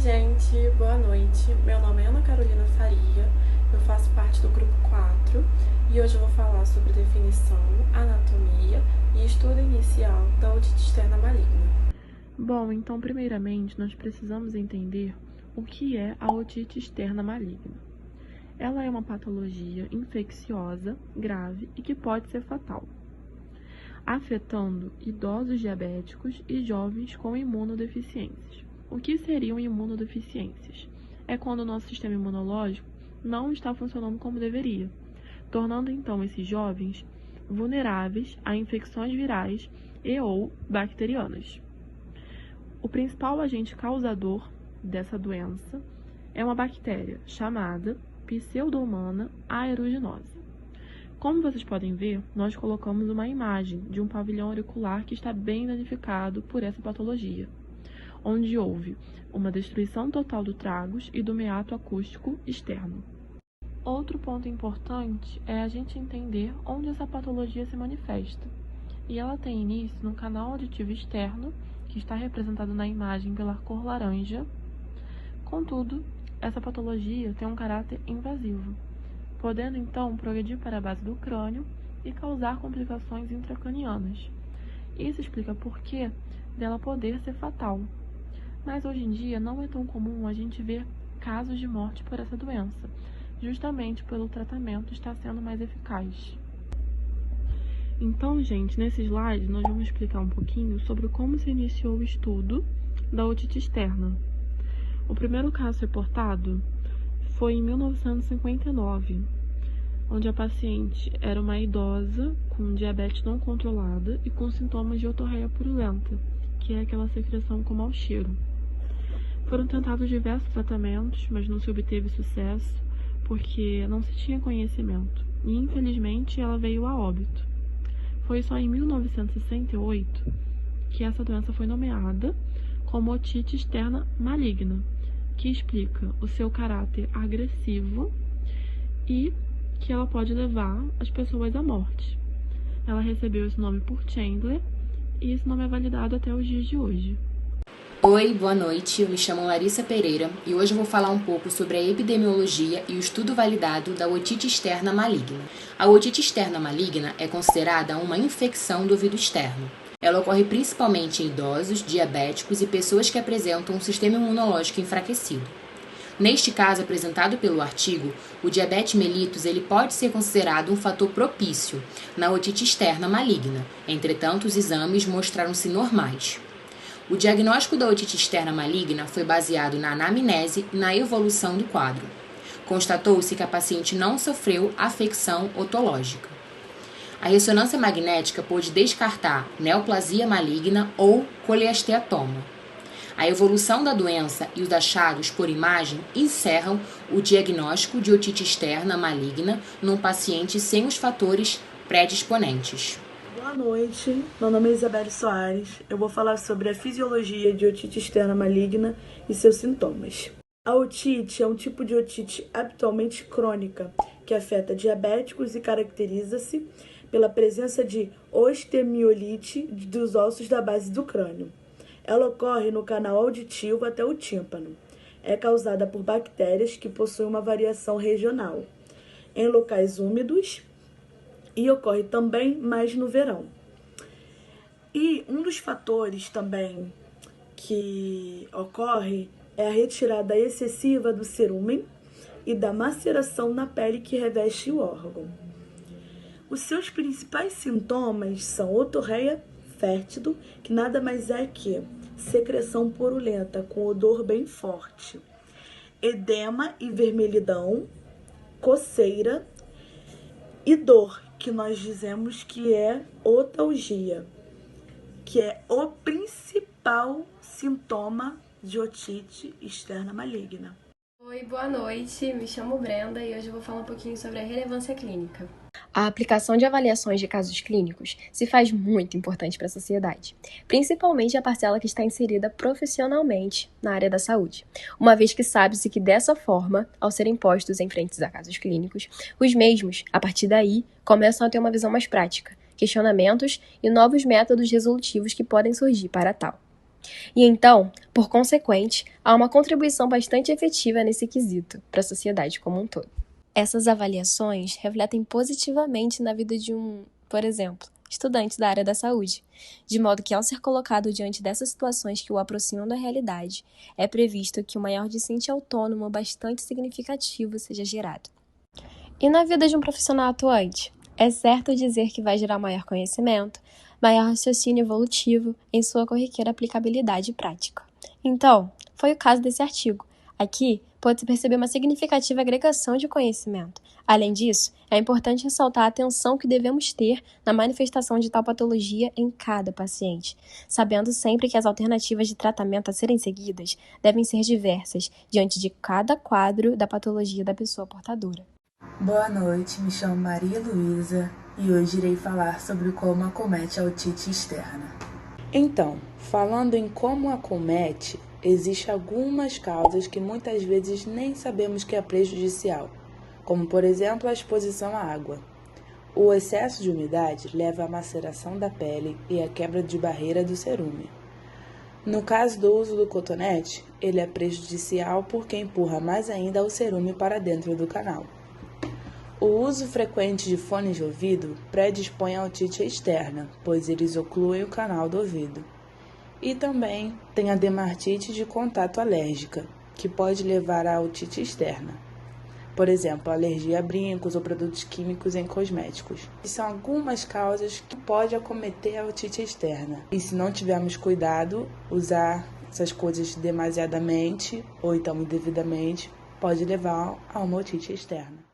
gente, boa noite. Meu nome é Ana Carolina Faria, eu faço parte do grupo 4 e hoje eu vou falar sobre definição, anatomia e estudo inicial da otite externa maligna. Bom, então primeiramente nós precisamos entender o que é a otite externa maligna. Ela é uma patologia infecciosa, grave e que pode ser fatal, afetando idosos diabéticos e jovens com imunodeficiências. O que seriam imunodeficiências? É quando o nosso sistema imunológico não está funcionando como deveria, tornando então esses jovens vulneráveis a infecções virais e ou bacterianas. O principal agente causador dessa doença é uma bactéria chamada Pseudomonas aeruginosa. Como vocês podem ver, nós colocamos uma imagem de um pavilhão auricular que está bem danificado por essa patologia, onde houve uma destruição total do tragus e do meato acústico externo. Outro ponto importante é a gente entender onde essa patologia se manifesta. E ela tem início no canal auditivo externo, que está representado na imagem pela cor laranja. Contudo, essa patologia tem um caráter invasivo, podendo então progredir para a base do crânio e causar complicações intracranianas. Isso explica por que dela poder ser fatal. Mas hoje em dia não é tão comum a gente ver casos de morte por essa doença, justamente pelo tratamento estar sendo mais eficaz. Então, gente, nesse slide nós vamos explicar um pouquinho sobre como se iniciou o estudo da otite externa. O primeiro caso reportado foi em 1959, onde a paciente era uma idosa com diabetes não controlada e com sintomas de otorreia purulenta, que é aquela secreção com mau cheiro. Foram tentados diversos tratamentos, mas não se obteve sucesso porque não se tinha conhecimento e, infelizmente, ela veio a óbito. Foi só em 1968 que essa doença foi nomeada como otite externa maligna, que explica o seu caráter agressivo e que ela pode levar as pessoas à morte. Ela recebeu esse nome por Chandler e esse nome é validado até os dias de hoje. Oi, boa noite, eu me chamo Larissa Pereira e hoje eu vou falar um pouco sobre a epidemiologia e o estudo validado da otite externa maligna. A otite externa maligna é considerada uma infecção do ouvido externo. Ela ocorre principalmente em idosos, diabéticos e pessoas que apresentam um sistema imunológico enfraquecido. Neste caso apresentado pelo artigo, o diabetes mellitus ele pode ser considerado um fator propício na otite externa maligna. Entretanto, os exames mostraram-se normais. O diagnóstico da otite externa maligna foi baseado na anamnese e na evolução do quadro. Constatou-se que a paciente não sofreu afecção otológica. A ressonância magnética pôde descartar neoplasia maligna ou coleosteatoma. A evolução da doença e os achados por imagem encerram o diagnóstico de otite externa maligna num paciente sem os fatores predisponentes. Boa noite, meu nome é Isabelle Soares. Eu vou falar sobre a fisiologia de otite externa maligna e seus sintomas. A otite é um tipo de otite habitualmente crônica que afeta diabéticos e caracteriza-se pela presença de osteomielite dos ossos da base do crânio. Ela ocorre no canal auditivo até o tímpano. É causada por bactérias que possuem uma variação regional em locais úmidos e ocorre também mais no verão. E um dos fatores também que ocorre é a retirada excessiva do cerúmen e da maceração na pele que reveste o órgão. Os seus principais sintomas são otorreia fértido, que nada mais é que secreção purulenta com odor bem forte, edema e vermelhidão, coceira e dor, que nós dizemos que é otalgia, que é o principal sintoma de otite externa maligna. Oi, boa noite, me chamo Brenda e hoje eu vou falar um pouquinho sobre a relevância clínica. A aplicação de avaliações de casos clínicos se faz muito importante para a sociedade, principalmente a parcela que está inserida profissionalmente na área da saúde, uma vez que sabe-se que dessa forma, ao serem postos em frente a casos clínicos, os mesmos, a partir daí, começam a ter uma visão mais prática, questionamentos e novos métodos resolutivos que podem surgir para tal. E então, por consequente, há uma contribuição bastante efetiva nesse quesito para a sociedade como um todo. Essas avaliações refletem positivamente na vida de por exemplo, estudante da área da saúde, de modo que, ao ser colocado diante dessas situações que o aproximam da realidade, é previsto que um maior discente autônomo bastante significativo seja gerado. E na vida de um profissional atuante? É certo dizer que vai gerar maior conhecimento, maior raciocínio evolutivo em sua corriqueira aplicabilidade prática. Então, foi o caso desse artigo. Aqui, pode-se perceber uma significativa agregação de conhecimento. Além disso, é importante ressaltar a atenção que devemos ter na manifestação de tal patologia em cada paciente, sabendo sempre que as alternativas de tratamento a serem seguidas devem ser diversas diante de cada quadro da patologia da pessoa portadora. Boa noite, me chamo Maria Luísa e hoje irei falar sobre como acomete a otite externa. Então, falando em como acomete, existem algumas causas que muitas vezes nem sabemos que é prejudicial, como por exemplo a exposição à água. O excesso de umidade leva à maceração da pele e à quebra de barreira do cerúmen. No caso do uso do cotonete, ele é prejudicial porque empurra mais ainda o cerúmen para dentro do canal. O uso frequente de fones de ouvido predispõe à otite externa, pois eles ocluem o canal do ouvido. E também tem a dermatite de contato alérgica, que pode levar à otite externa. Por exemplo, alergia a brincos ou produtos químicos em cosméticos. E são algumas causas que podem acometer a otite externa. E se não tivermos cuidado, usar essas coisas demasiadamente ou então indevidamente pode levar a uma otite externa.